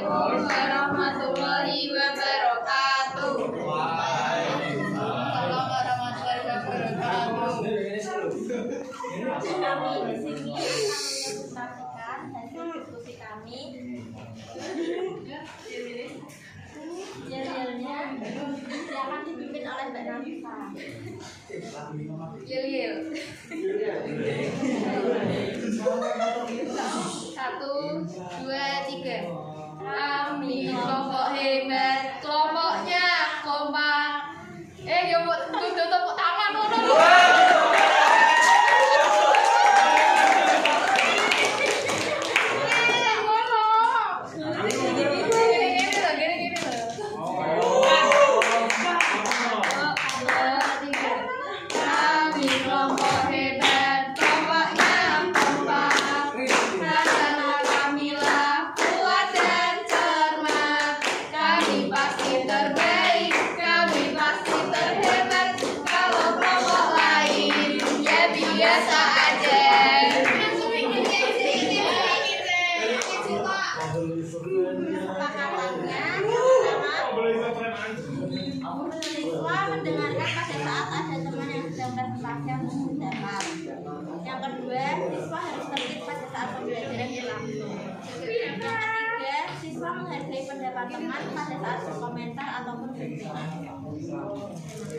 warahmatullahi wabarakatuh. Waalaikumsalam warahmatullahi wabarakatuh. Kami di sini akan menyaksikan hasil diskusi kami. Jadwalnya akan dipimpin oleh Mbak Nafisa. Yil. 1, 2, 3. Kami kelompok hebat, kelompoknya kompak. Yuk tepuk tangan dulu. Siswa mendengarkan pada saat ada teman yang sedang berpelajaran mendapat. Yang kedua, siswa harus tertib pada saat pembelajaran berlangsung. Yang ketiga, siswa menghargai pendapat teman pada saat berkomentar ataupun kritik. Terima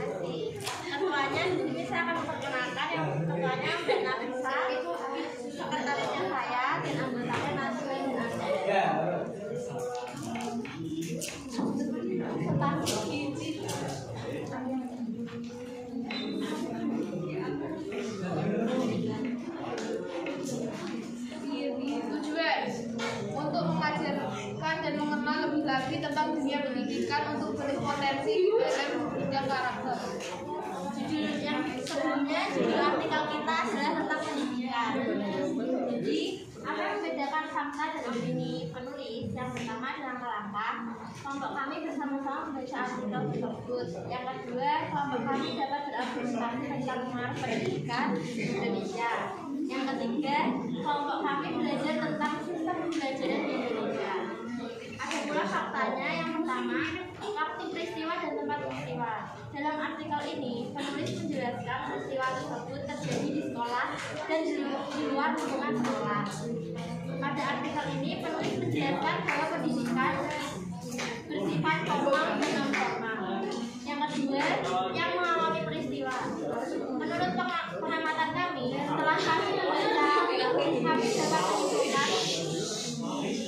kasih. Ketuanya di sini saya akan memperkenalkan yang ketuanya Mbak Nafisa, sekretarisnya saya dan anggotanya Nasri dan Anda. Tujuan untuk mengajarkan dan mengenal lebih lagi tentang dunia pendidikan untuk berpotensi dalam bidang karakter. Judul yang sebelumnya, judul artikel kita adalah tentang pendidikan. Jadi, apa yang membedakan fakta dan opini penulis? Yang pertama adalah langkah kelompok kami bersama-sama membaca artikel tersebut. Yang kedua, kelompok kami dapat berargumentasi tentang pengaruh pendidikan di Indonesia. Yang ketiga, kelompok kami belajar tentang sistem pembelajaran di Indonesia. Ada pula faktanya. Yang pertama, waktu peristiwa dan tempat peristiwa. Dalam artikel ini, penulis menjelaskan peristiwa tersebut terjadi di sekolah dan di luar lingkungan sekolah. Pada artikel ini, penulis menjelaskan bahwa pendidikan bersifat formal dan non formal. Yang kedua, yang mengalami peristiwa. Menurut pengamatan kami, setelah kami membaca, kami dapat menyimpulkan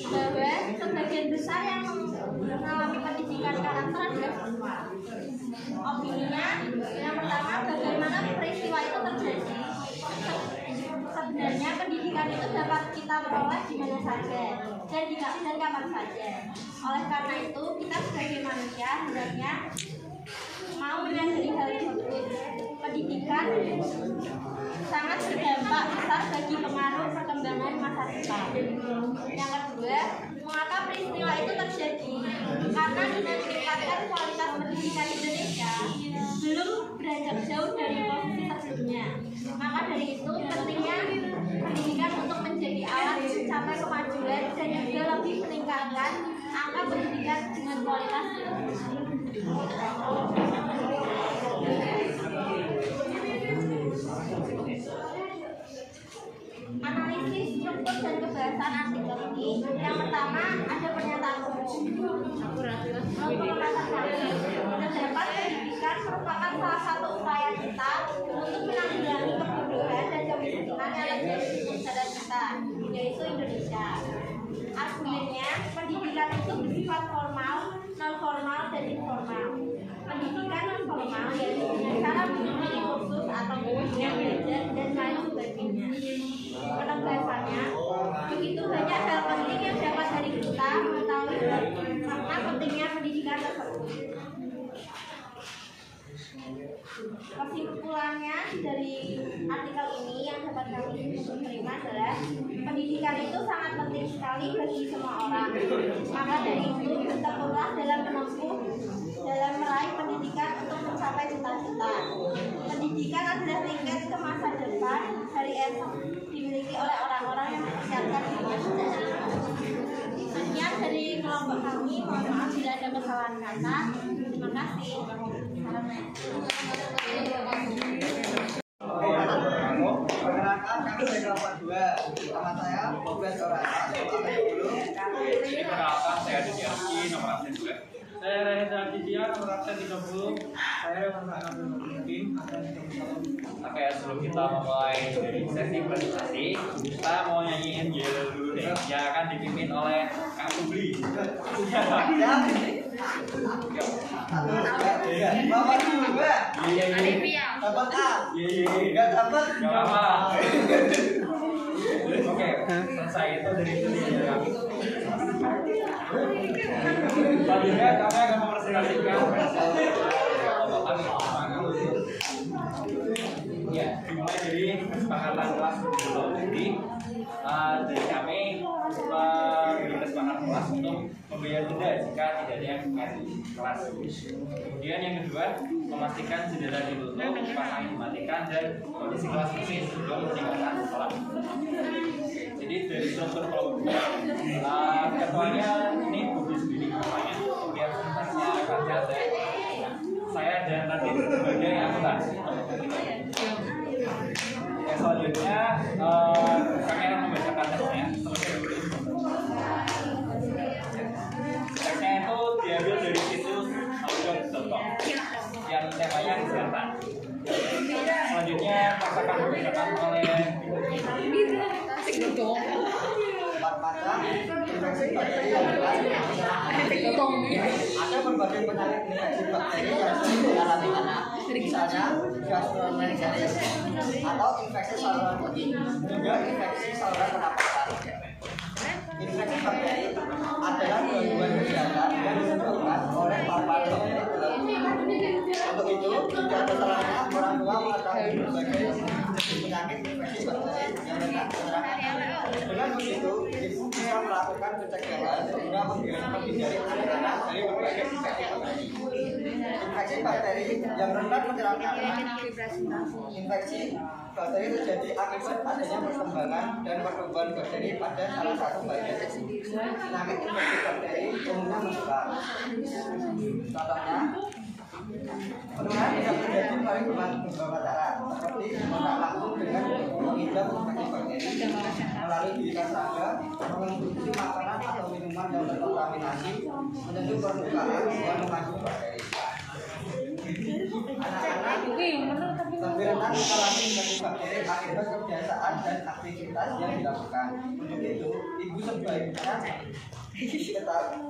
bahwa sebagian besar yang mengalami pendidikan karakter adalah siswa. Opininya, yang pertama, bagaimana peristiwa itu terjadi. Sebenarnya pendidikan itu dapat kita peroleh di mana saja dan kapan saja. Oleh karena itu, kita sebagai manusia hendaknya mau menyadari hal tersebut. Pendidikan sangat berdampak besar bagi pengaruh perkembangan masa depan. Yang kedua, mengapa peristiwa itu terjadi? Karena dengan meningkatkan kualitas pendidikan Indonesia belum beranjak jauh dari posisi sebelumnya. Maka dari itu pentingnya pendidikan untuk menjadi alat mencapai kemajuan dan juga lebih meningkatkan angka pendidikan dengan kualitas tinggi. Analisis struktur dan kebahasan artikel ini. Yang pertama, ada pernyataan umum. Terdapat pendidikan merupakan salah satu upaya kita untuk menanggulangi kebodohan dan kemiskinan yang terjadi di negara kita, yaitu Indonesia. Argumennya, pendidikan itu bersifat formal, non formal, dan informal. Pendidikan non formal yaitu dengan cara mengikuti kursus atau dengan belajar dan lain sebagainya. Penegasannya, begitu banyak hal penting yang dapat dari kita mengetahui makna pentingnya pendidikan tersebut. Kesimpulannya dari artikel ini yang dapat kami terima adalah pendidikan itu sangat penting sekali bagi semua orang. Maka dari itu bertekunlah dalam menempuh, dalam meraih pendidikan untuk mencapai cita-cita. Pendidikan adalah tiket ke masa depan hari esok dimiliki oleh orang-orang yang mempersiapkan dirinya. Sekian dari kelompok kami. Mohon maaf bila ada kesalahan kata. Terima kasih. Perkenalkan, kami dari kelompok 2. Nama saya Bobet Orana. Perkenalkan, saya Didi Arki, nomor absen 2. Saya Reza Aditya, nomor absen 30. Saya nomor absen 30. Oke, sebelum kita memulai dari sesi presentasi, kita mau nyanyiin Yel dulu deh. Yang akan dipimpin oleh Kak Subli. Bapak juga. Iya. Dapat A. Iya. Enggak dapat. Gak apa. Oke, selesai itu dari ya. Selanjutnya kami akan mempresentasikan ya, dimulai dari kesepakatan kelas dulu. Jadi dari kami memberi kesepakatan kelas untuk membayar denda jika tidak ada yang mengganti kelas. Kemudian yang kedua, memastikan jendela ditutup, kipas angin dimatikan, dan kondisi kelas bersih sebelum meninggalkan sekolah. Jadi dari struktur kelompok ketuanya ini Budi sendiri ketuanya, kemudian sekretarisnya Kaca dan saya dan nanti sebagai anggota. Yang selanjutnya kami akan membacakan teksnya terlebih dahulu. Teksnya itu diambil dari situs audio.com yang temanya kesehatan. Selanjutnya akan dibacakan oleh Infeksi bakteri yang ada berbagai penyakit infeksi bakteri yang sering dialami anak, misalnya gastroenteritis atau infeksi saluran kemih, juga infeksi saluran pernapasan. Infeksi bakteri adalah gangguan kesehatan yang disebabkan oleh paparan bakteri dalam tubuh. Untuk itu, tidak ada salahnya orang tua mengetahui berbagai penyakit infeksi bakteri yang rentan penyerapan. Dengan begitu, ibu bisa melakukan pencegahan guna menghindari anak-anak dari berbagai infeksi bakteri. Infeksi bakteri yang rentan menyerang anak. Infeksi bakteri terjadi akibat adanya perkembangan dan pertumbuhan bakteri pada salah satu bagian penyakit infeksi bakteri umumnya menular. Contohnya, penularan bisa terjadi melalui beberapa cara, seperti kontak langsung dengan mengidap infeksi bakteri, melalui gigitan serangga, mengonsumsi makanan atau minuman yang terkontaminasi, menyentuh permukaan yang mengandung bakteri. Anak-anak lebih rentan mengalami infeksi bakteri akibat kebiasaan dan aktivitas yang dilakukan. Untuk itu, ibu sebaiknya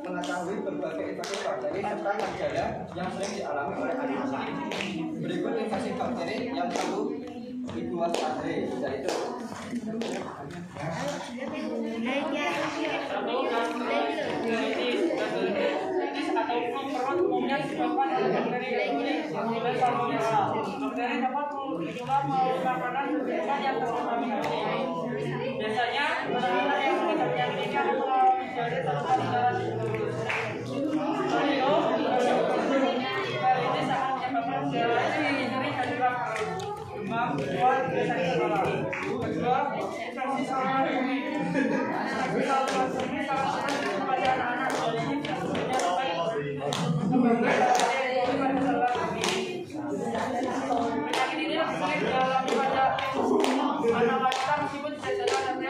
mengetahui berbagai infeksi bakteri serta gejala yang sering dialami oleh anak-anak. Berikut infeksi bakteri yang perlu ibu waspadai, yaitu atau perut umumnya disebabkan oleh bakteri dan salmonella. Bakteri dapat menular melalui makanan dan minuman yang terkontaminasi. Biasanya anak-anak yang mengalami penyakit ini akan mengalami diare saluran udara terus. Selain itu, ini sangat menyebabkan gejala nyeri dan lapar, demam, mual, dan sakit kepala. Kedua, infeksi saluran kemih. Infeksi saluran kemih sangat sering pada anak-anak dan ini biasanya sampai penyakit ini lebih sering dialami pada anak wanita meskipun tidak ada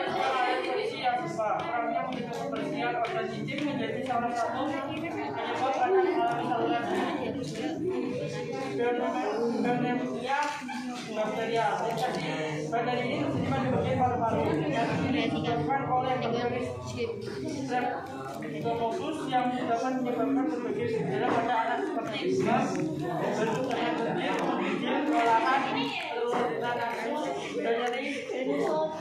kondisi yang serupa. Kurangnya begitu kebersihan organ cicing menjadi salah satu penyebab anak mengalami saluran pneumonia bakteria. Infeksi bakteri ini terjadi pada bagian paru-paru dan disebabkan oleh bakteri Streptococcus yang dapat menyebabkan berbagai gejala pada anak seperti demam, bentuk yang kecil, menggigil, kelelahan, penurunan nafsu, dan nyeri, dan batuk.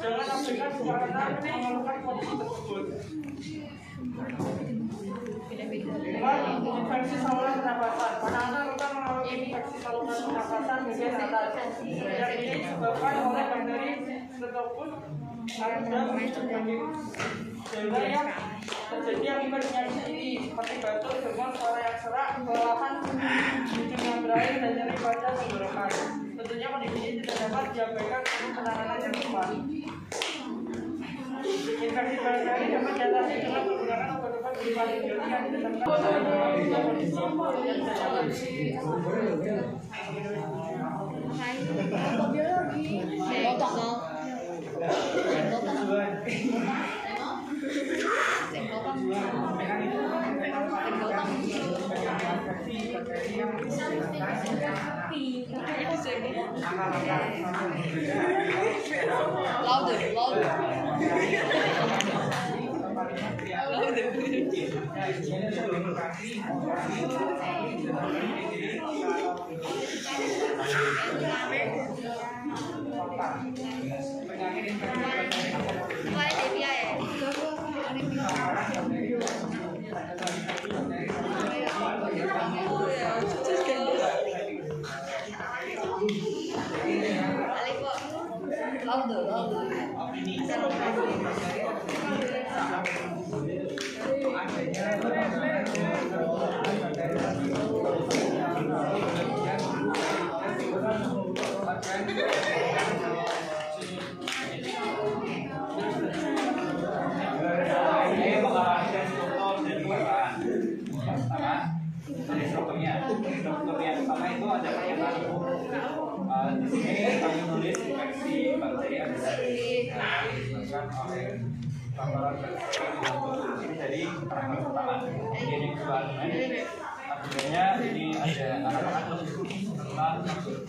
Jangan abaikan kesempatan mengeluhkan kondisi tersebut. Infeksi saluran pernapasan. Anak-anak rentan mengalami infeksi saluran pernapasan bagian atas. Penyakit ini disebabkan oleh bakteri Streptococcus aureus yang terjadi akibat penyakit ini seperti batuk, demam, suara yang serak, kelelahan, hidung yang berair, dan nyeri pada tenggorokan. Tentunya kondisi ini tidak dapat diabaikan untuk penanganan yang tepat. Infeksi bakteri dapat diatasi dengan menggunakan obat-obat berupa antibiotik yang struktur yang pertama itu ada pernyataan di sini kami menulis infeksi bakteri adalah disebabkan oleh paparan bakteri ini dari keterangan pertama. Kemudian yang kedua argumennya ini ada anak-anak setelah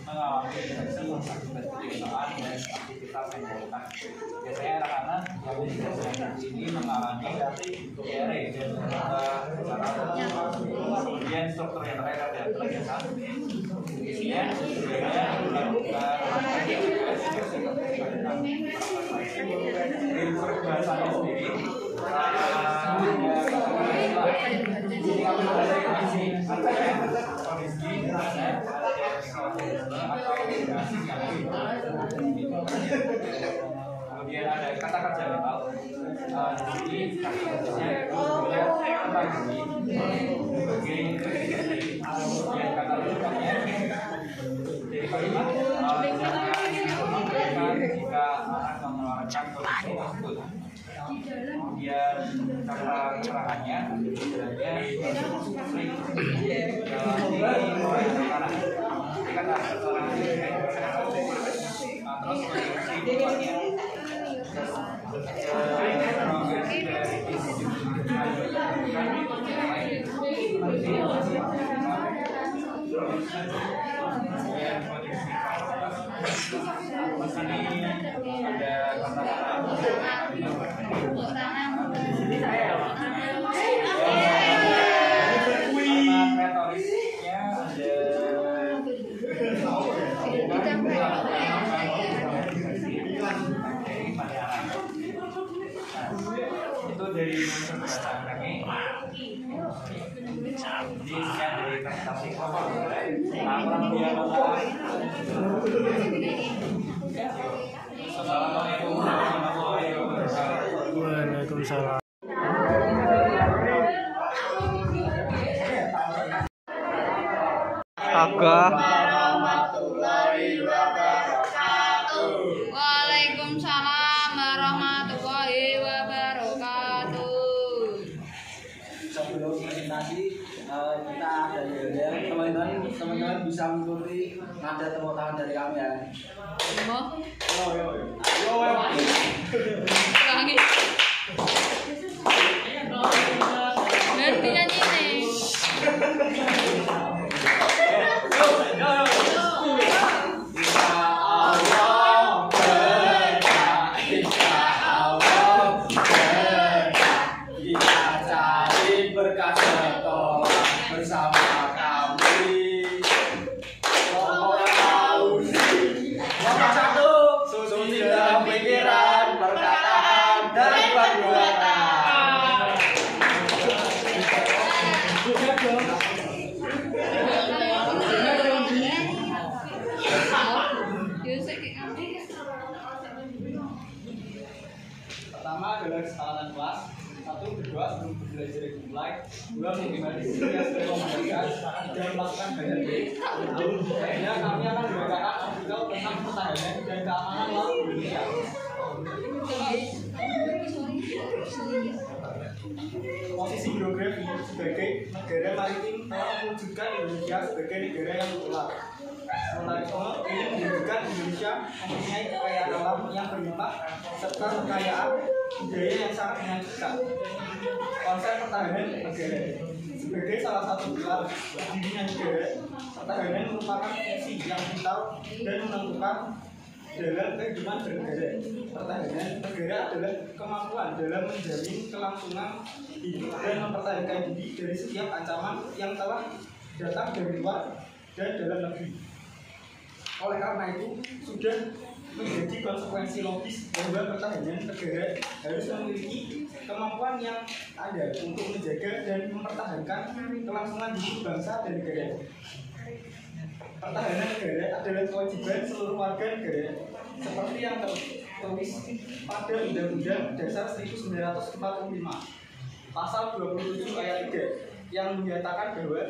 mengalami infeksi akibat kebiasaan dan aktivitas yang dilakukan. Biasanya anak-anak ini mengalami diare dan kemudian struktur yang terakhir ada pelajaran. Isinya sebenarnya bahasanya sendiri kemudian ada kata kerja mental di sini kata-katanya kemudian kata rujukannya jadi kalimat jika anak mengeluarkan kondisi tersebut. Kemudian kata keterangannya sebenarnya sering oleh anak-anak. Ini kata keterangannya terus kesimpulannya itu dari bahasa kami dari presentasi Assalamualaikum warahmatullahi wabarakatuh. Waalaikumsalam. Waalaikumsalam warahmatullahi wabarakatuh. Sebelum presentasi kita ada yel-yel, teman-teman bisa mengikuti nada tepuk tangan dari kami ya. Ulangi. Ngerti nyanyi nih. Pertama adalah kesepakatan kelas. 1, kedua sebelum belajar dimulai. 2, mengimbangi yang sudah memberikan dan melakukan banyak sehingga kami akan membacakan artikel tentang pertahanan dan keamanan laut Indonesia. Posisi geografi sebagai negara maritim telah mewujudkan Indonesia sebagai negara yang populer. Sementara itu, ini menunjukkan Indonesia mempunyai kekayaan alam yang berlimpah serta kekayaan budaya yang sangat menakjubkan. Konsep pertahanan negara sebagai salah satu pilar berdirinya negara, pertahanan merupakan fungsi yang vital dan menentukan dalam kehidupan bernegara. Pertahanan negara adalah kemampuan dalam menjamin kelangsungan hidup dan mempertahankan diri dari setiap ancaman yang telah datang dari luar dan dalam negeri. Oleh karena itu, sudah menjadi konsekuensi logis bahwa pertahanan negara harus memiliki kemampuan yang ada untuk menjaga dan mempertahankan kelangsungan hidup bangsa dan negara. Pertahanan negara adalah kewajiban seluruh warga negara seperti yang tertulis pada Undang-Undang Dasar 1945 Pasal 27 ayat 3 yang menyatakan bahwa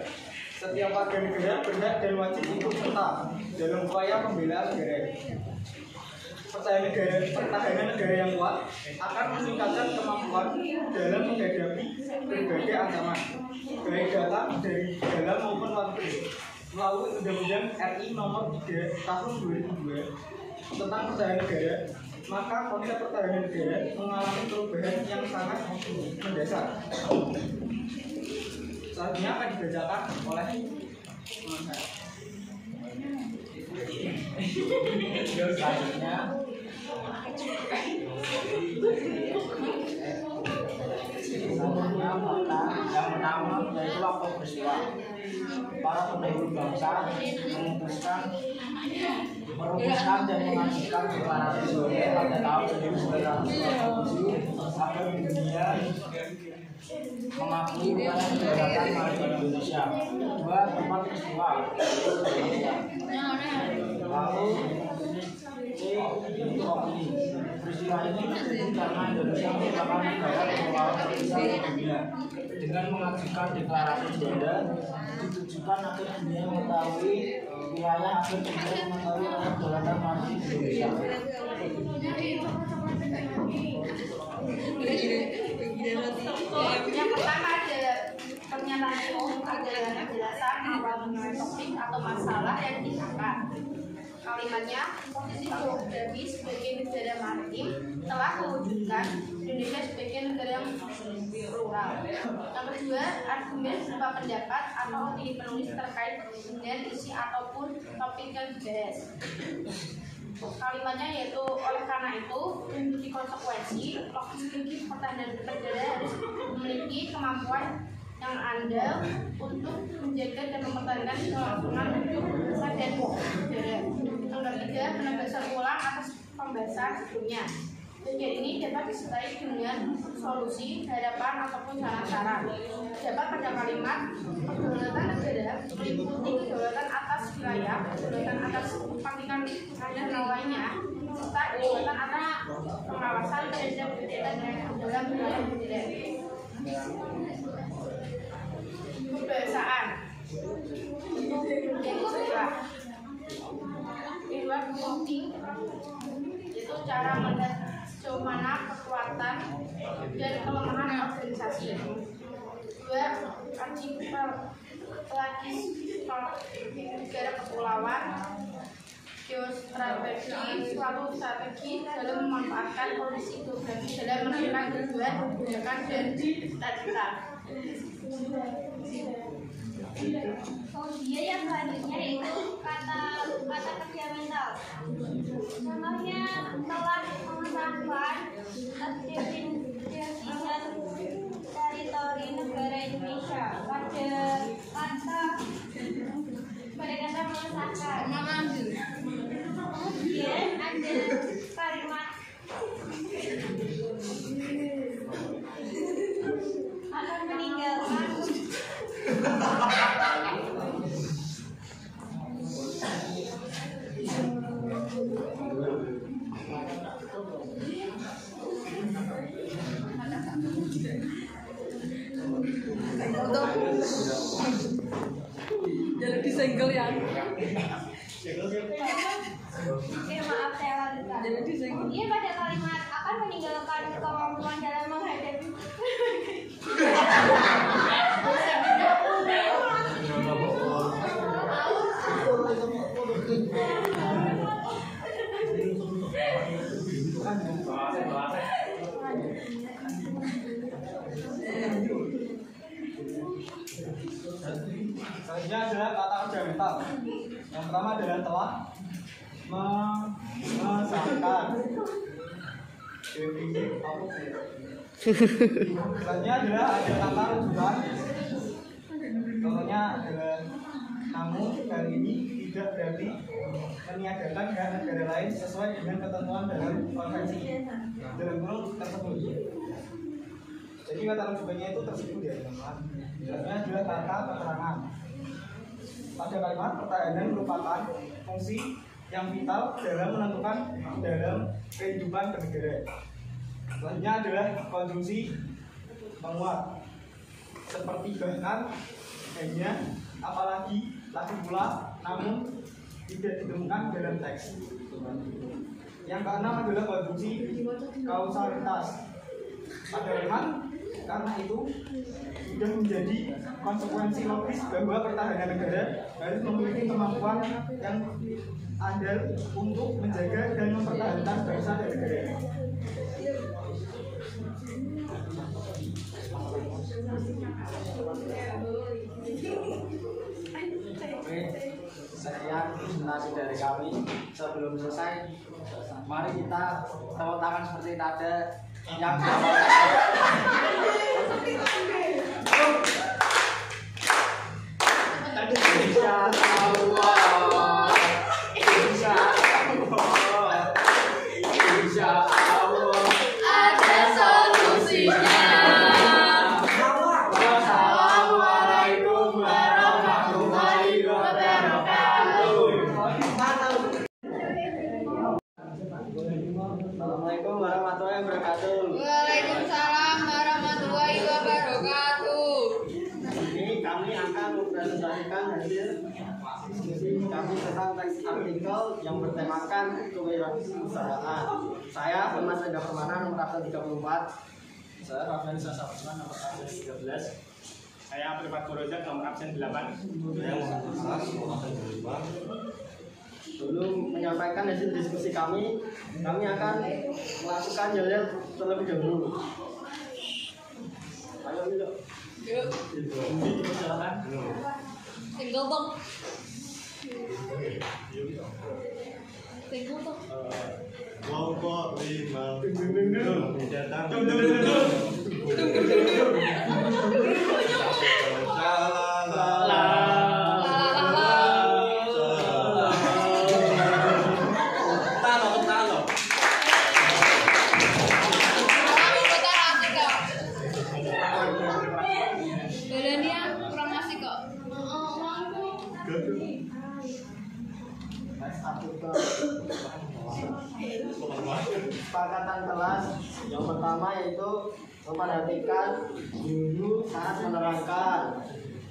setiap warga negara berhak dan wajib ikut serta dalam upaya pembelaan negara. Pertahanan negara yang kuat akan meningkatkan kemampuan dalam menghadapi berbagai ancaman, baik datang dari dalam maupun luar negeri. Melalui Undang-Undang RI Nomor 3 Tahun 2002 tentang pertahanan negara, maka konsep pertahanan negara mengalami perubahan yang sangat mendasar. Selanjutnya akan dibacakan oleh teman saya. Selanjutnya fakta yang pertama yaitu waktu peristiwa. Para pendahulu bangsa merumuskan dan mengajukan deklarasi Sore pada tahun 1947 agar dunia mengakui kedaulatan maritim Indonesia. Dua tempat peristiwa. Lalu itu opini. Peristiwa ini terjadi karena Indonesia merupakan negara kepulauan terbesar di dunia. Dengan mengajukan deklarasi Juanda, ditujukan agar dunia mengetahui wilayah agar dunia mengetahui kedaulatan maritim Indonesia. Yang pertama ada pernyataan umum adalah penjelasan awal mengenai topik atau masalah yang diangkat. Kalimatnya, posisi geografi sebagai negara maritim telah mewujudkan Indonesia sebagai negara yang plural. Yang kedua, argumen berupa pendapat atau opini penulis terkait dengan isi ataupun topik yang dibahas. Kalimatnya yaitu oleh karena itu memiliki konsekuensi logis pertahanan negara harus memiliki kemampuan yang andal untuk menjaga dan mempertahankan kelangsungan hidup bangsa dan negara. Yang ketiga, penegasan ulang atas pembahasan sebelumnya. Bagian ini dapat disertai dengan solusi, harapan ataupun saran-saran. Dapat pada kalimat kedaulatan negara meliputi kedaulatan atas wilayah, kedaulatan atas kepentingan nasional lainnya, serta kedaulatan atas pengawasan terhadap kedaulatan dalam wilayah negara. Pembahasaan kedua penting itu cara melihat sejauh mana kekuatan dan kelemahan organisasi. Dua, archipelagis negara kepulauan, geostrategi suatu strategi dalam memanfaatkan kondisi geografi dalam menentukan tujuan, kebijakan dan cita-cita. Kemudian yang selanjutnya yaitu kata kerja mental. Contohnya telah mengesahkan definisi teritori negara Indonesia pada kata mengesahkan. Kemudian ada kalimat akan meninggalkan Jadi disenggol ya. maaf saya lanjutkan. Jadi disenggol. Iya, pada kalimat akan meninggalkan kemampuan dalam menghadapi Yang pertama adalah telah mengesahkan. Selanjutnya adalah ada kata rujukan. Contohnya adalah namun kali ini tidak berarti meniadakan negara lain sesuai dengan ketentuan dalam konvensi dalam kurung tersebut. Jadi kata rujukannya itu tersebut ya teman-teman. Selanjutnya adalah kata keterangan. Pada kalimat pertahanan merupakan fungsi yang vital dalam menentukan dalam kehidupan bernegara. Selanjutnya adalah konjungsi penguat seperti bahkan, hanya, apalagi, lagi pula, namun tidak ditemukan dalam teks. Yang keenam adalah konjungsi kausalitas. Pada kalimat karena itu sudah menjadi konsekuensi logis bahwa pertahanan negara harus memiliki kemampuan yang andal untuk menjaga dan mempertahankan bangsa dan negara. Oke, sekian presentasi dari kami. Sebelum selesai, mari kita tepuk tangan seperti nada yang Insya Allah, Insya Allah Ada solusinya. Wassalamualaikum warahmatullahi wabarakatuh. Assalamualaikum warahmatullahi wabarakatuh. Waalaikumsalam warahmatullahi wabarakatuh. Ini kami akan mempresentasikan hasil diskusi kami tentang teks artikel yang bertemakan kewirausahaan. Saya Mas Enda Permana, nomor absen 34. Saya Rafael Sasabusman, nomor absen 13. Saya Privat Korojak, nomor absen 8. Saya Muhammad Sas, nomor absen 5. Sebelum menyampaikan hasil diskusi kami akan melakukan yel-yel terlebih dahulu. Ayo, yuk. Yuk, Silakan. single dong. Single dong. Kelompok 5 datang Kesepakatan kelas yang pertama yaitu memperhatikan guru saat menerangkan.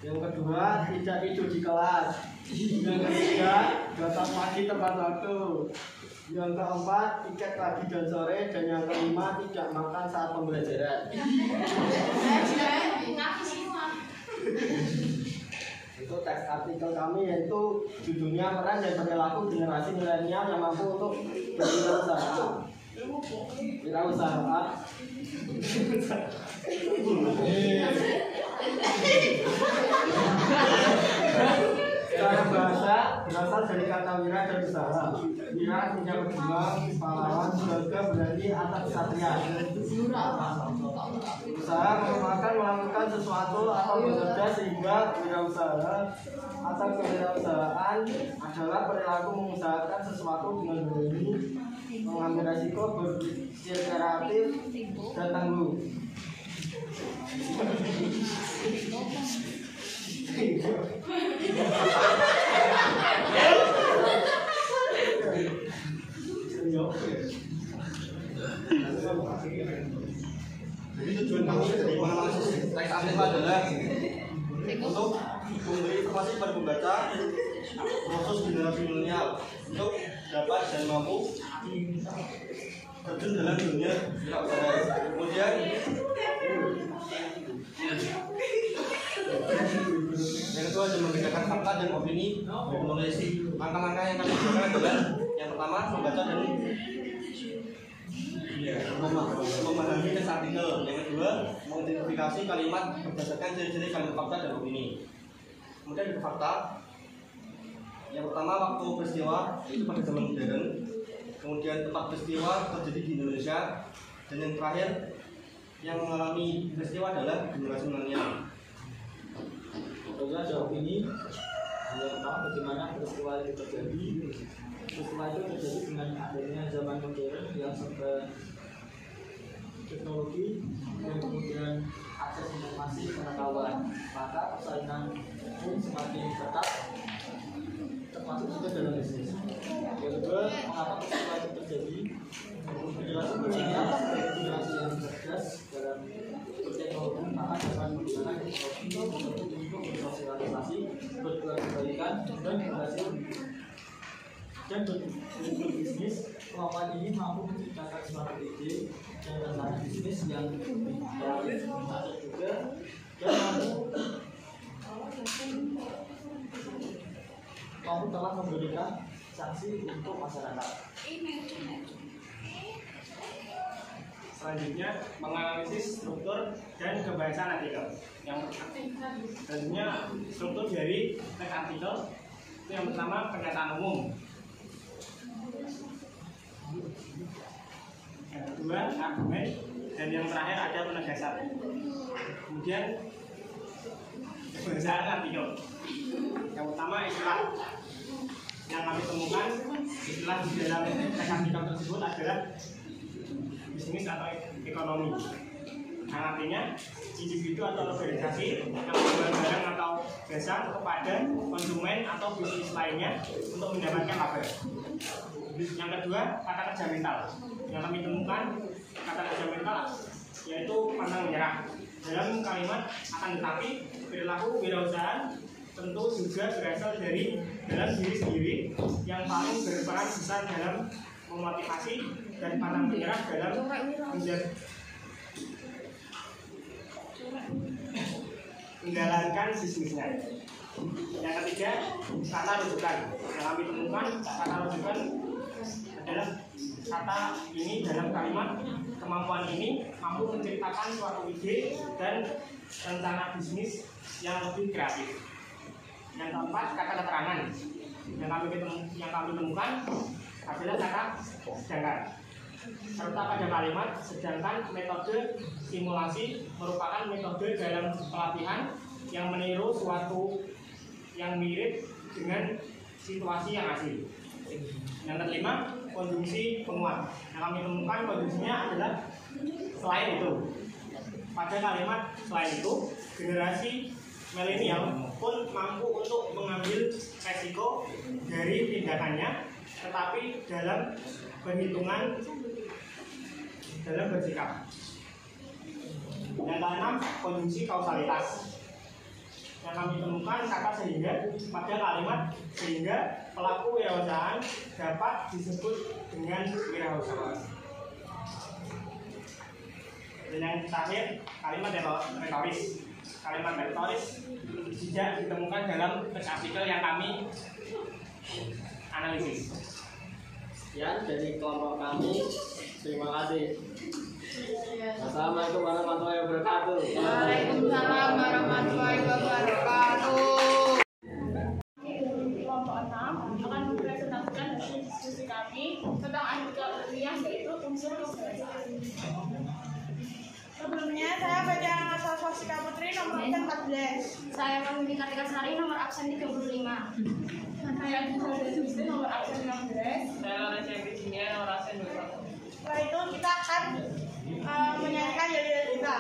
Yang kedua, tidak tidur di kelas. Yang ketiga, datang pagi tepat waktu. Yang keempat, tiket pagi dan sore. Dan yang kelima, tidak makan saat pembelajaran. Itu teks artikel kami, yaitu judulnya peran dan perilaku generasi milenial yang mampu untuk berwirausaha. Wirausaha. Secara bahasa berasal dari kata wira dan usaha. Wira artinya berjuang, pahlawan, juga berarti atas kesatria. Usaha merupakan melakukan sesuatu atau bekerja sehingga wirausaha atau kewirausahaan adalah perilaku mengusahakan sesuatu dengan berani, mengambil resiko, berpikir kreatif dan tangguh. Jadi tujuan kami dari menganalisis teks artikel adalah untuk memberi informasi pada pembaca proses generasi milenial untuk dapat dan mampu terjun dalam dunia wirausaha. Kemudian yang kedua adalah membedakan fakta dan opini dari penulis. Langkah-langkah yang kami gunakan adalah yang pertama membaca dan memahami teks artikel. Yang kedua, mengidentifikasi kalimat berdasarkan ciri-ciri kalimat fakta dan opini. Kemudian di fakta, Yang pertama waktu peristiwa itu pada zaman modern, kemudian tempat peristiwa terjadi di Indonesia, dan yang terakhir yang mengalami peristiwa adalah generasi milenial. Tentunya ada opini tentang bagaimana peristiwa itu terjadi. Peristiwa itu terjadi dengan adanya zaman modern yang serba teknologi dan kemudian akses informasi pengetahuan, maka persaingan pun semakin ketat, termasuk juga dalam bisnis. Yang kedua, mengapa peristiwa itu terjadi? Generasi milenial sebagai generasi yang cerdas dalam berteknologi, maka dapat menggunakan teknologi untuk bersosialisasi, berbuat kebaikan, dan berhasil dan berbisnis. Kemampuan ini mampu menciptakan suatu ide dan rencana bisnis yang baik juga, dan mampu telah memberikan sanksi untuk masyarakat. Selanjutnya, menganalisis struktur dan kebahasan artikel. Yang selanjutnya, struktur dari teks artikel itu yang pertama pernyataan umum, yang kedua argumen, dan yang terakhir ada penegasan. Kemudian kebahasan artikel. Yang pertama istilah yang kami temukan, istilah di dalam teks artikel tersebut adalah bisnis atau ekonomi, yang artinya individu atau organisasi yang menjual barang atau jasa kepada konsumen atau bisnis lainnya untuk mendapatkan laba. Yang kedua, kata kerja mental. Yang kami temukan kata kerja mental yaitu pantang menyerah. Dalam kalimat akan tetapi perilaku wirausahaan tentu juga berasal dari dalam diri sendiri yang paling berperan besar dalam memotivasi dan pantang menyerah dalam menjalankan bisnisnya. Yang ketiga, kata rujukan. Yang kami temukan kata rujukan adalah kata ini dalam kalimat kemampuan ini mampu menciptakan suatu ide dan rencana bisnis yang lebih kreatif. Yang keempat, kata keterangan. Yang kami temukan adalah kata sedangkan, serta pada kalimat sedangkan metode simulasi merupakan metode dalam pelatihan yang meniru suatu yang mirip dengan situasi yang asli. Yang kelima, konjungsi penguat. Yang kami temukan konjungsinya adalah selain itu. Pada kalimat selain itu, generasi milenial pun mampu untuk mengambil resiko dari tindakannya, tetapi dalam perhitungan dalam bersikap. Yang keenam, konjungsi kausalitas. Yang kami temukan kata sehingga pada kalimat sehingga pelaku wirausahaan dapat disebut dengan wirausahaan. Dan yang terakhir, kalimat retoris. Kalimat retoris tidak ditemukan dalam teks artikel yang kami analisis. Sekian dari kelompok kami. Terima kasih. Assalamualaikum warahmatullahi wabarakatuh. Waalaikumsalam warahmatullahi wabarakatuh. Kelompok 6 akan mempresentasikan hasil diskusi kami tentang artikel ilmiah yaitu unsur keberhasilan. Sebelumnya saya Bajang Asal Sofika Putri nomor absen 14. Saya Mami Kartika Sari nomor absen 35. Saya Gisel Susi nomor absen 16. Saya Lorenzo Virginia nomor absen 21. Setelah itu kita akan menyanyikan judul kita.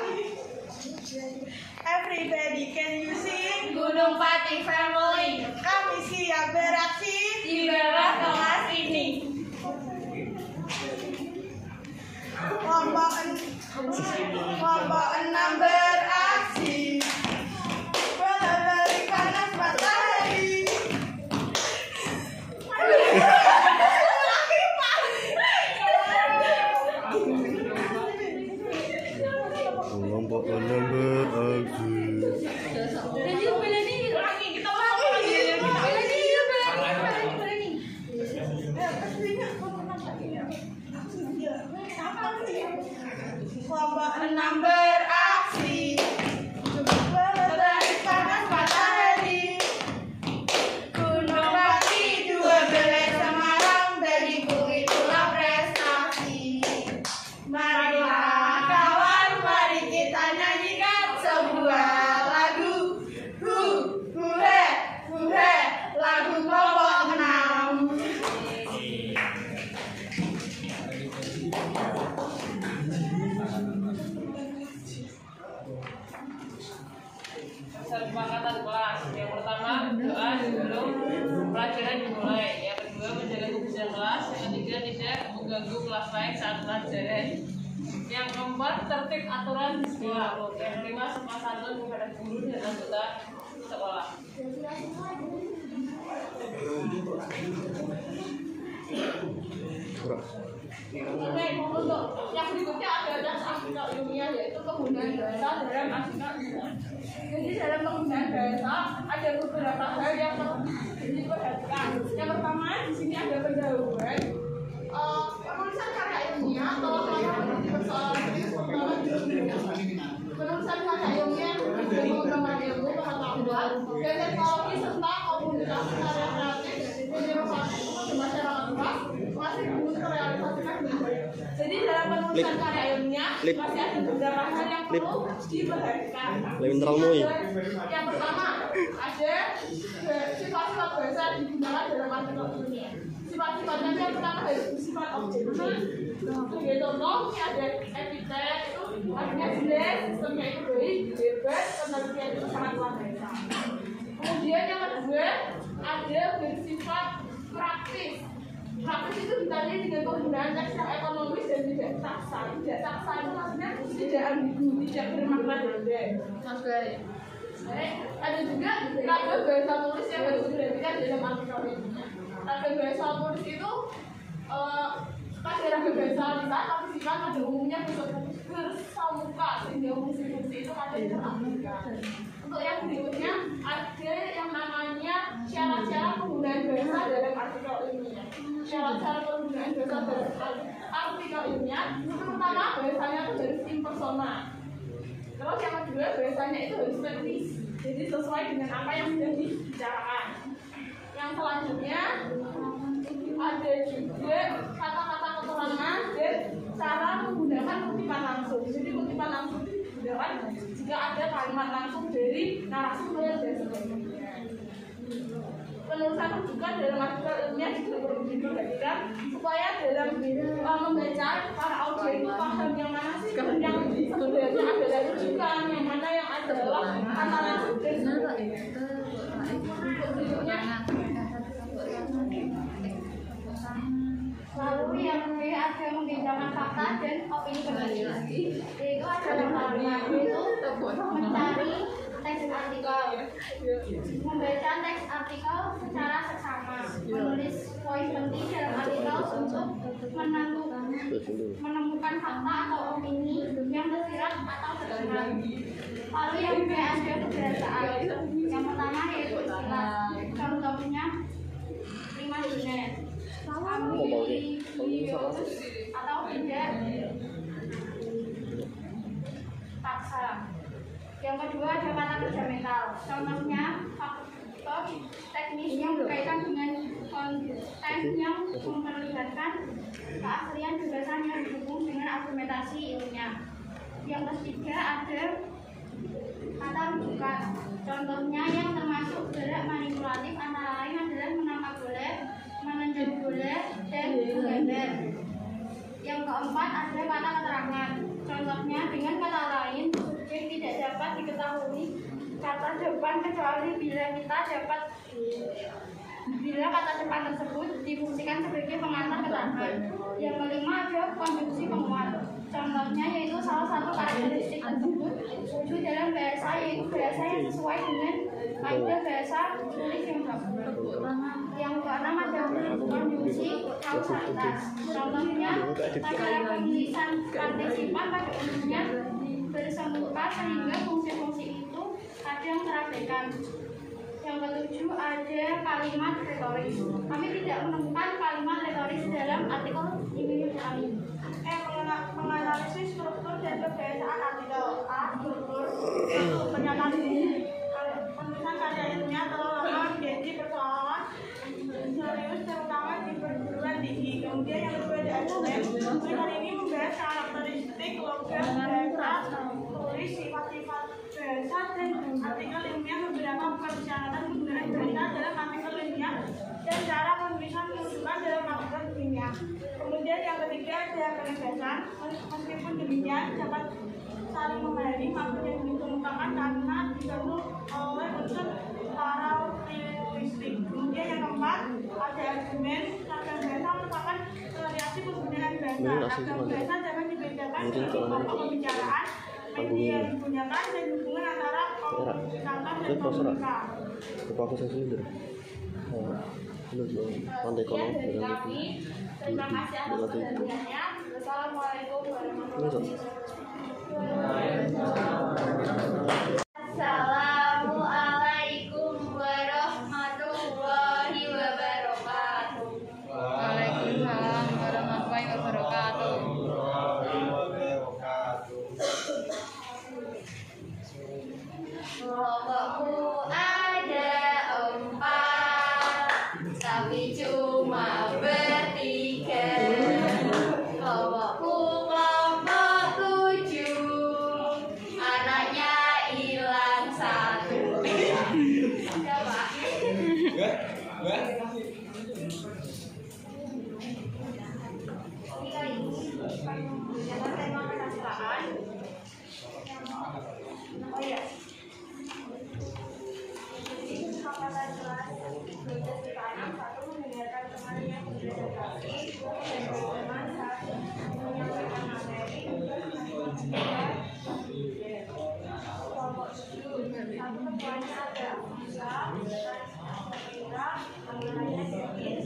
Everybody can you sing? Gunung Pati Family Kami siap beraksi di bawah kelas ini. Kelompok 6 beraksi. Bola balik panas matahari. Kelompok 6 beraksi. Kelompok 6 beraksi. kesepakatan kelas. Yang pertama, doa sebelum pelajaran dimulai. Yang kedua, menjaga kebersihan kelas. Yang ketiga, tidak mengganggu kelas lain saat pelajaran. Yang keempat, tertib aturan di sekolah. Yang kelima, sopan santun kepada guru dan anggota sekolah. Oke, untuk yang berikutnya ada artikel ilmiah, yaitu penggunaan bahasa dalam artikel ilmiah. Jadi dalam penggunaan bahasa ada beberapa hal yang perlu diperhatikan. Yang pertama, di sini ada pendahuluan. Penulisan karya ilmiah atau seperti persoalan penulisan karya ilmiah dari pengembangan ilmu pengetahuan dan teknologi serta komunikasi karya kreatif dan inovasi di masyarakat luas masih belum terrealisasikan dengan baik. Jadi dalam penulisan karya ilmiah masih ada beberapa hal yang perlu diperhatikan. Yang pertama ada sifat-sifat bahasa digunakan dalam artikel ilmiah. Sifat-sifatnya yang pertama harus bersifat objektif. Sebagai contoh, ini ada epitet, itu artinya jelas, sistemnya itu baik, bebas, penelitian itu sangat luar biasa. Kemudian yang kedua ada bersifat praktis. Praktis itu ditandai dengan penggunaan teks yang ekonomis dan tidak saksa. Tidak saksa itu maksudnya tidak ambigu, tidak bermakna ganda. Ada juga raga bahasa tulis yang harus diperhatikan dalam artikel ini. Raga bahasa tulis itu pada raga bahasa lisan tapi sifat pada umumnya bersamuka sehingga fungsi-fungsi itu pada terabaikan. Untuk yang berikutnya ada yang namanya syarat-syarat penggunaan bahasa dalam artikel ilmiah. Syarat-syarat penggunaan bahasa dalam artikel ilmiah itu pertama bahasanya itu harus impersonal. Terus yang kedua bahasanya itu harus teknis, jadi sesuai dengan apa yang sudah dibicarakan. Yang selanjutnya ada juga kata-kata keterangan dan cara menggunakan kutipan langsung. Jadi kutipan langsung itu digunakan jika ada kalimat langsung dari narasumber dan sebagainya. Penulisan rujukan dalam artikel ilmiah juga perlu diperhatikan supaya dalam membaca para audiens itu paham yang mana sih yang sebenarnya adalah rujukan, yang mana yang adalah kata langsung dan sebagainya. Berikutnya lalu yang ada membedakan fakta dan opini berbeda, yaitu adalah kalimat itu mencari teks artikel, membaca teks artikel secara seksama, menulis poin penting dalam artikel untuk menemukan fakta atau opini yang tersirat atau tersirat. Lalu yang kedua ada kebiasaan. Yang pertama yaitu istilah, contohnya 5 dunia, atau tidak paksa. Yang kedua ada kata kerja mental, contohnya faktor teknis yang berkaitan dengan konten yang memperlihatkan keaslian gagasan yang didukung dengan argumentasi ilmiah. Yang ketiga ada kata rujukan, contohnya yang termasuk gerak manipulatif antara lain adalah menambah boleh, menunjuk boleh, dan menggambar. Yang keempat ada kata keterangan, contohnya dengan kata lain yang tidak dapat diketahui kata depan kecuali bila kata depan tersebut difungsikan sebagai pengantar keterangan. Yang kelima ada konjungsi penguat, contohnya yaitu salah satu karakteristik tersebut wujud dalam bahasa, yaitu bahasa yang sesuai dengan kaidah bahasa tulis yang bagus. Yang keenam ada konjungsi kausalitas, contohnya pada penulisan partisipan pada umumnya bersemuka sehingga fungsi-fungsi itu kadang terabaikan. Yang ketujuh ada kalimat retoris. Kami tidak menemukan kalimat retoris dalam artikel ini kami. Menganalisis struktur dan kebiasaan artikel. A. Struktur. Pernyataan ini penulisan karya ilmiah terlalu lama menjadi persoalan serius terutama di perguruan tinggi. Kemudian yang kedua ada argumen. Tulisan ini membahas karakteristik logam bahasa, tulis, sifat-sifat bahasa dan artikel ilmiah, beberapa persyaratan penggunaan bahasa dalam artikel ilmiah dan cara penulisan rujukan dalam artikel ilmiah. Kemudian yang ketiga ada penegasan. Meskipun demikian dapat saling memahami maksud yang dikemukakan karena dibantu Kebiasaan dapat dibedakan dengan pembicaraan media yang digunakan dan hubungan antara komunitas dan komunitas. Terima kasih atas perhatiannya. Wassalamualaikum warahmatullahi wabarakatuh. Assalamualaikum warahmatullahi wabarakatuh. Waalaikumsalam warahmatullahi wabarakatuh. Kelompokku ada 4, tapi cuma bertiga. Kelompokku kelompok 7, anaknya hilang 1. Siapa? Jangan tema kesukaan. Oh iya. Kesepakatan kelas tugas utama 1 mendengarkan teman yang berprestasi, 2 mendengarkan teman saat menyampaikan materi, 3 kelompok 7. 1 ketuanya ada Musa, Safira, anggotanya Devi,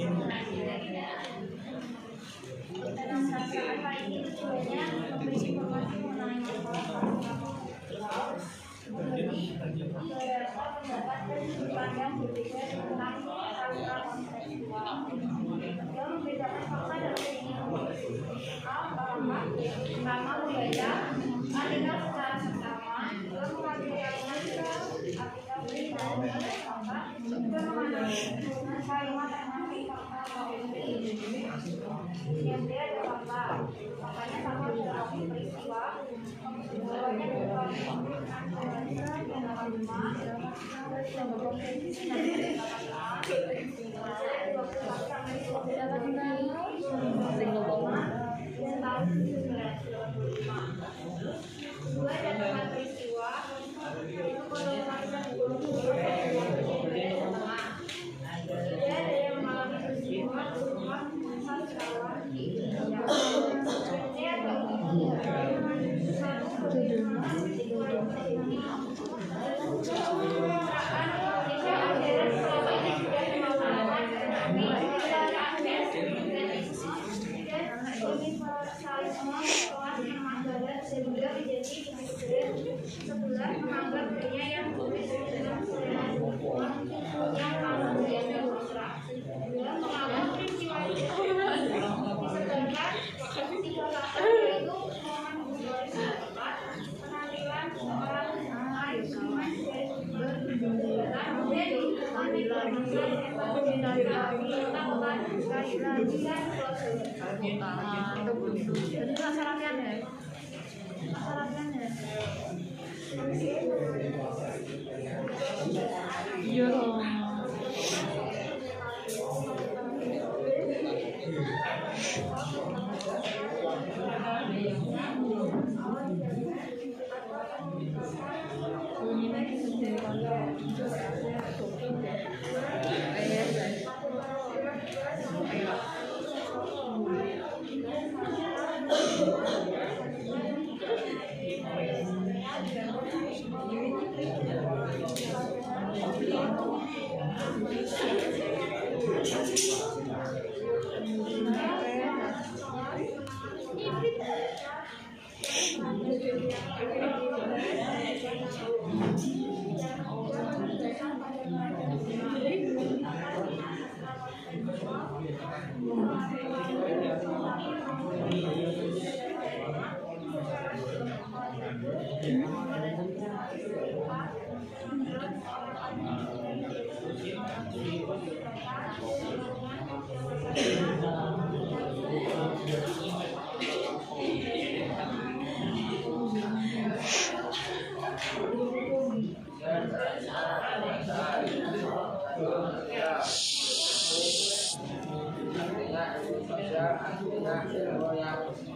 dalam perasaan kali ini tujuannya memberi informasi mengenai masalah beberapa pendapat dan sudut pandang berbeda tentang kekerasan seksual. Yang membedakan fakta dan opini. A. Paham. Pertama, membaca artikel secara seksama. 2. mengambil kalimat ke artikel beri dan fakta. 3. menganalisis kalimat yang mengenai fakta opini. Yang B ada fakta. Faktanya sama dengan peristiwa. Kemudiannya berupa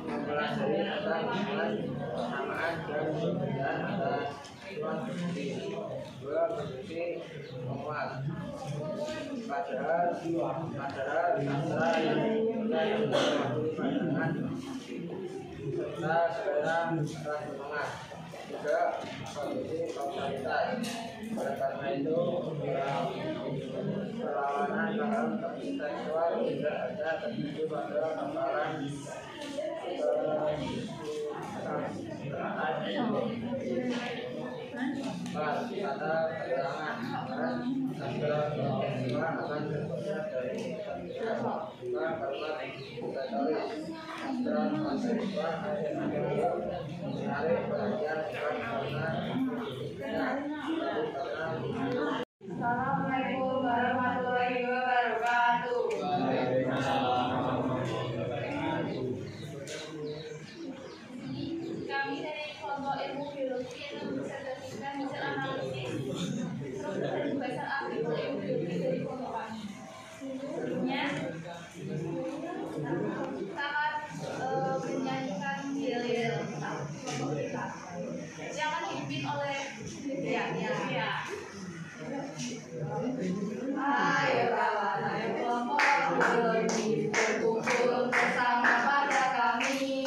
mempelajari tentang kesamaan dan perbedaan antara pengetahuan tersebut. 2. Meneliti penguat. Padahal sastra yang mewakili pandangan serta selera ras semangat. 3. Kondisi kausalitas. Oleh karena itu, perlawanan dalam tekstual tidak ada tertuju pada hafalan pada keterangan sastra kontekstual akan berbeda dari kalimat retoris. Sastra kontekstual menarik perhatian bukan karena Assalamualaikum warahmatullahi wabarakatuh. Kami dari kelompok ilmu biologi yang mensertasikan misal analisis terus dari pembahasan artikel ilmu biologi dari kelompok kami. Sebelumnya sangat menyanyikan yel-yel kelompok kita yang akan dipimpin oleh ya. Ayo kawan, ayo kelompok biologi berkumpul bersama pada kami.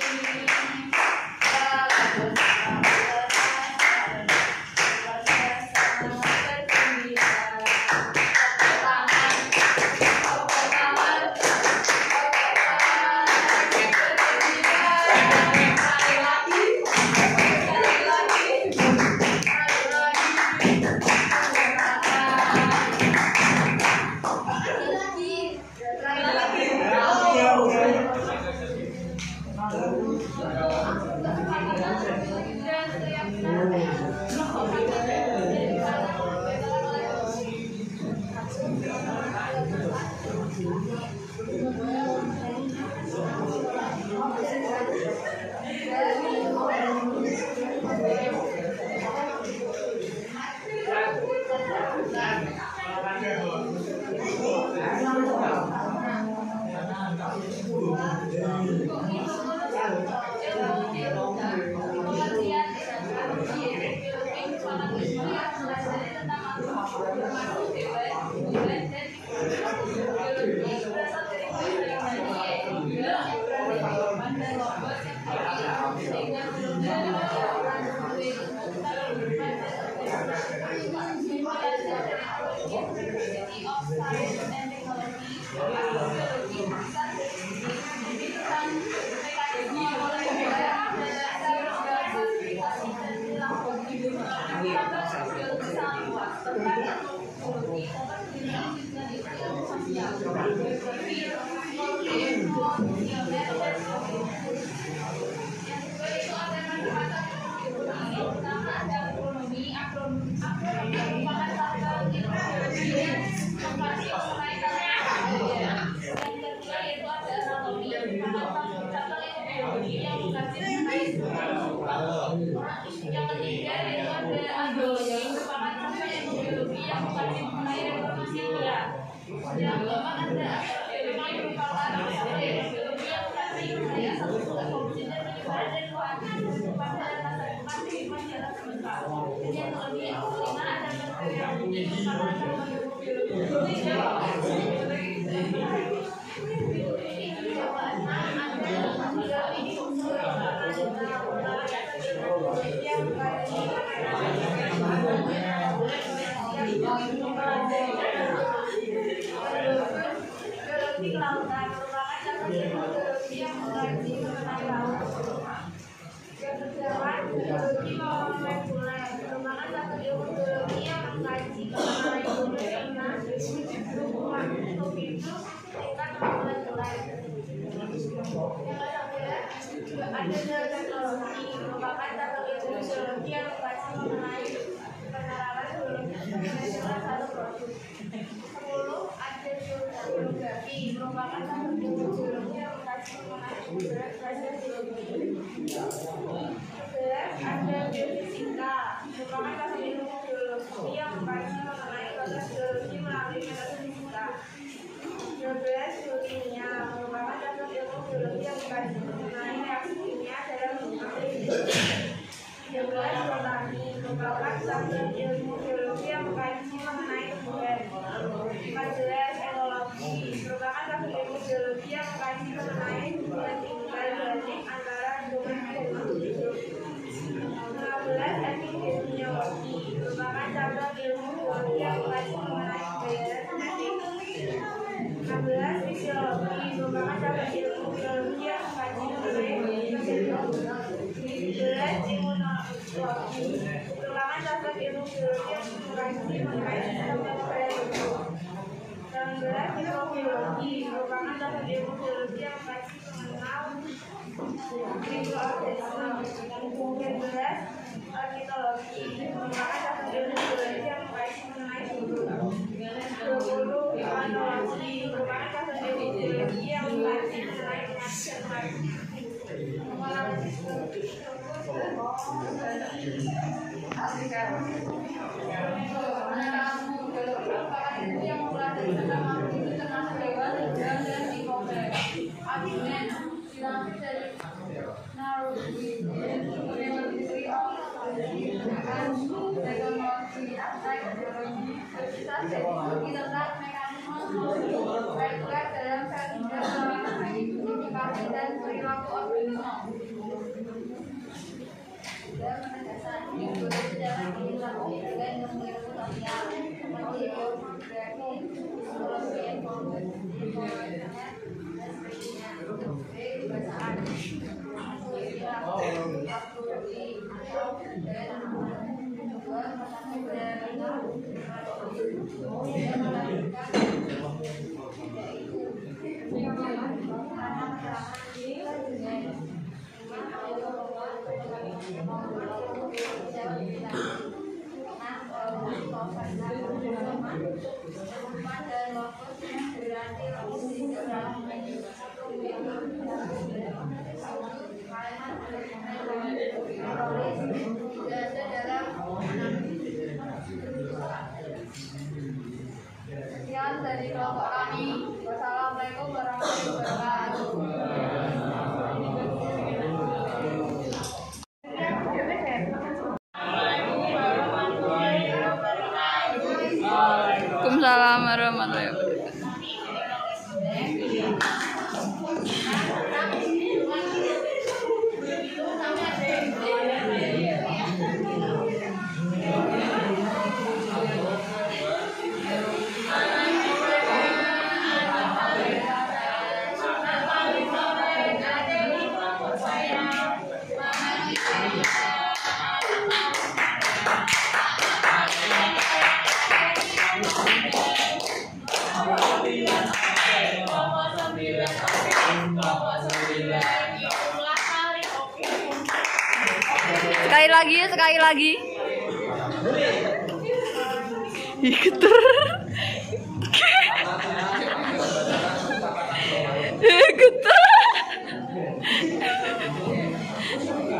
Yang ketiga yaitu ada agrologi, merupakan cabang ilmu biologi yang mengkaji mengenai reformasi berat. Yang keempat ada astrobiologi, merupakan cabang ilmu biologi yang mengkaji mengenai asal-usul evolusi dan penyebaran dari Tuhan kepada masa depan kehidupan di alam semesta. Dan yang kelima ada bakteriologi, merupakan cabang ilmu biologi biologi kelautan merupakan cabang ilmu biologi yang mengkaji mengenai laut. Yang kedelapan, biologi molekuler merupakan cabang ilmu biologi yang mengkaji mengenai hubungan makhluk hidup tingkat molekuler. Yang ada teknologi merupakan cabang ilmu biologi yang mengkaji mengenai penerapan biologi internasional satu produk. 10. Ada geografi merupakan cabang ilmu biologi yang mengkaji mengenai geografi biologi. 11. Ada geofisika merupakan cabang ilmu biologi yang mengkaji mengenai proses biologi melalui metode fisika. 12. Biokimia merupakan cabang ilmu biologi yang mengkaji mengenai reaksi kimia dalam bentuk hidup. 13. Botani merupakan merupakan satuan ilmu geologi yang mengkaji mengenai tumbuhan. 14. Enologi merupakan satu ilmu geologi yang mengkaji mengenai hubungan tinggal balik antara domain geologi. 15. Epidemiologi merupakan cabang ilmu geologi yang mengkaji mengenai kebayaran penyakit. 16. Fisiologi merupakan cabang ilmu biologi yang mengkaji mengenai kesehatan. 17. Imunologi merupakan cabang ilmu biologi yang mengkaji mengenai sistem kekebalan tubuh. 18. Mikrobiologi merupakan cabang ilmu biologi yang mengkaji mengenal mikroorganisme. 19. Ornitologi merupakan cabang ilmu biologi yang mengkaji mengenai burung. 20. Imunologi merupakan cabang ilmu biologi yang mengkaji mengenai penyakit dan perilaku organisme. Dan mendasari sejarah perilaku dan ilmu sosial seperti demografi, psikologi, ekonomi, dan sebagainya. Bahasaan, sekian dari kelompok kami. Wassalamualaikum warahmatullahi wabarakatuh. Waalaikumsalam warahmatullahi wabarakatuh. Sekali lagi. Geter. Geter.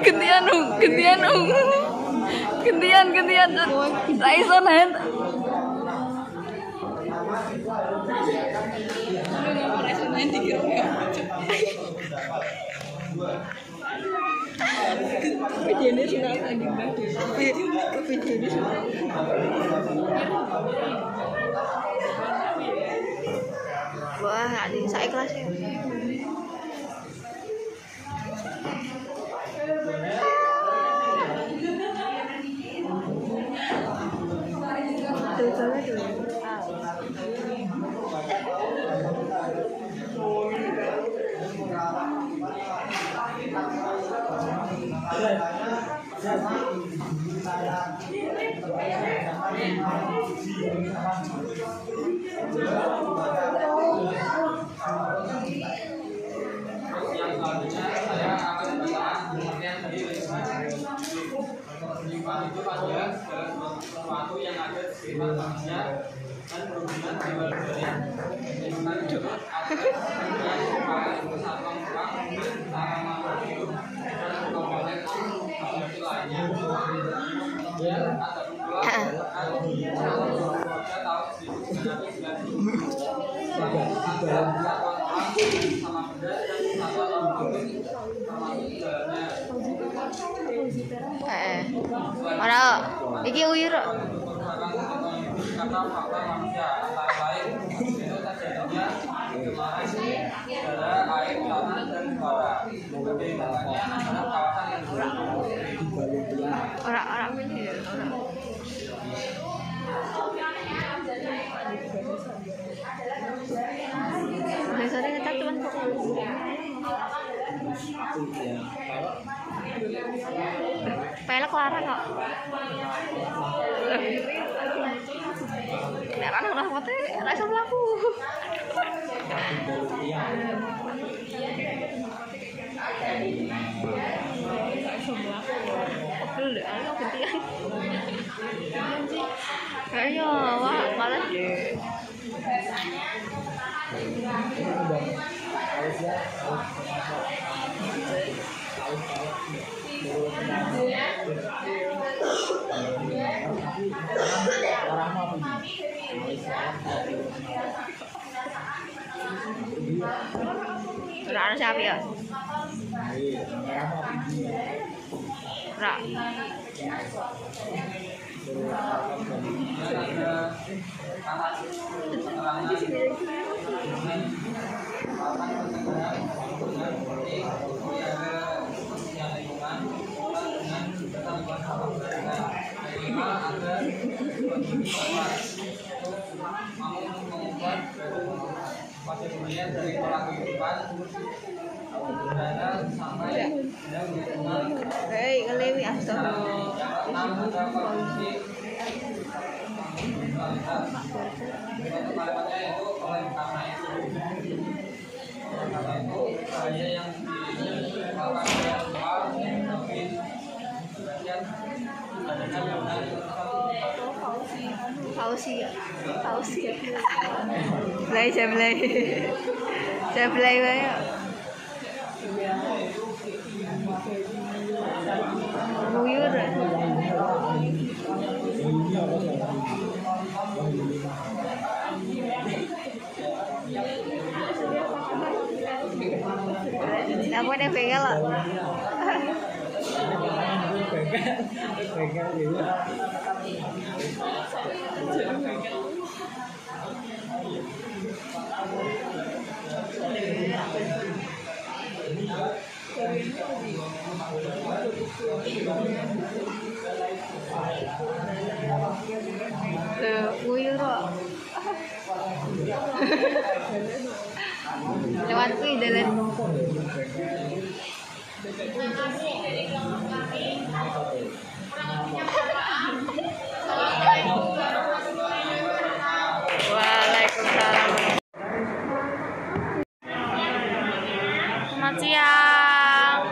Gantian. Raison hand. Videonya sudah lagi videonya sudah. Wah, ada saya kelas ya. Itu pada segala sesuatu yang ada di sekitar manusia dan berhubungan dengan budaya. Dengan juga ada kesatuan orang, cara makhluk hidup dan komponen biologi lainnya. Dan ada pula tahun 1990 dalam kesatuan orang sama benda dan kesatuan orang termasuk dalamnya. Ora Iki uyur. Karena fakta manusia antara lain itu terjadinya generasi udara, air, tanah, dan udara. Kebetulannya adalah kawasan yang Orang-orang ini orang. Biasanya kita cuma pelek larang kok. Nek ana rahmate ora iso mlaku. Pegel ana gentian. Ayo, wah, malas deh. Ora sapi ya. Ora. dari pola kehidupan sampai Hei, ngelewi astagfirullah. yang keenam ada kondisi kalimatnya itu oleh karena itu saya yang dilakukan oleh soal lebih bagian Pausi ya. Pausi. Belai jablay. Jablay wae. Buyur. Aku ada begal lah. Buyur kok. Lewat kuwi dalan. Waalaikumsalam. Selamat siang.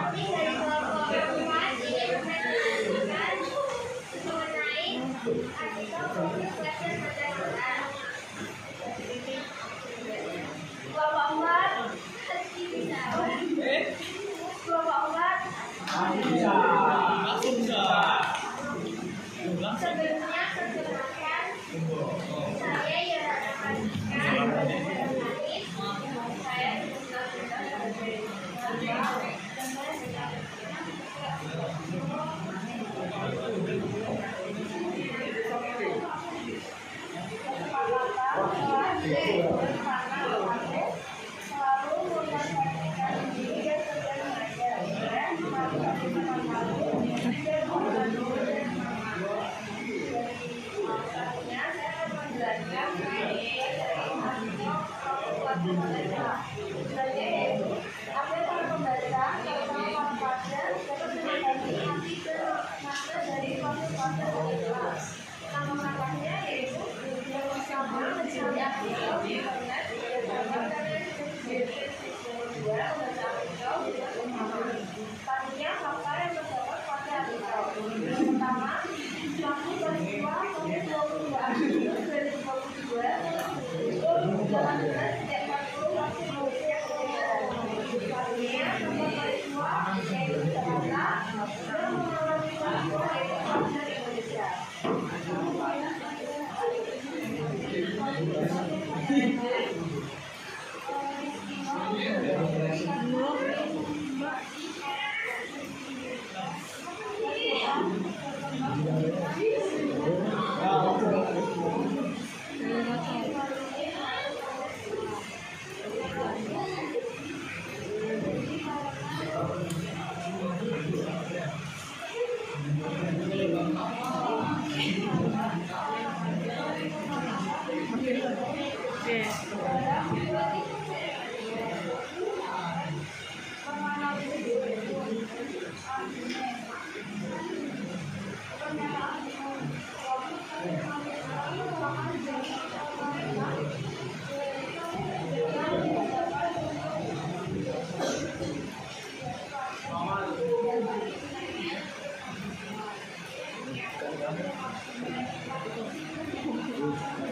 Oh,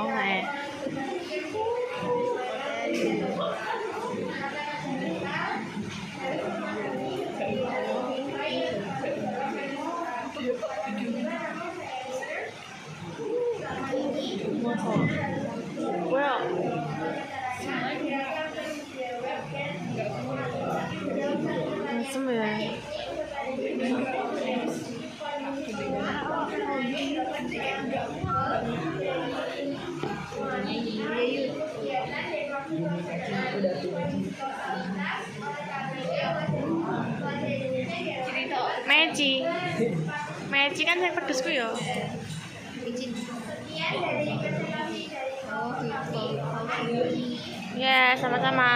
nggak. Well, sembilan. Meci kan yang pedesku ya. Ya, sama-sama.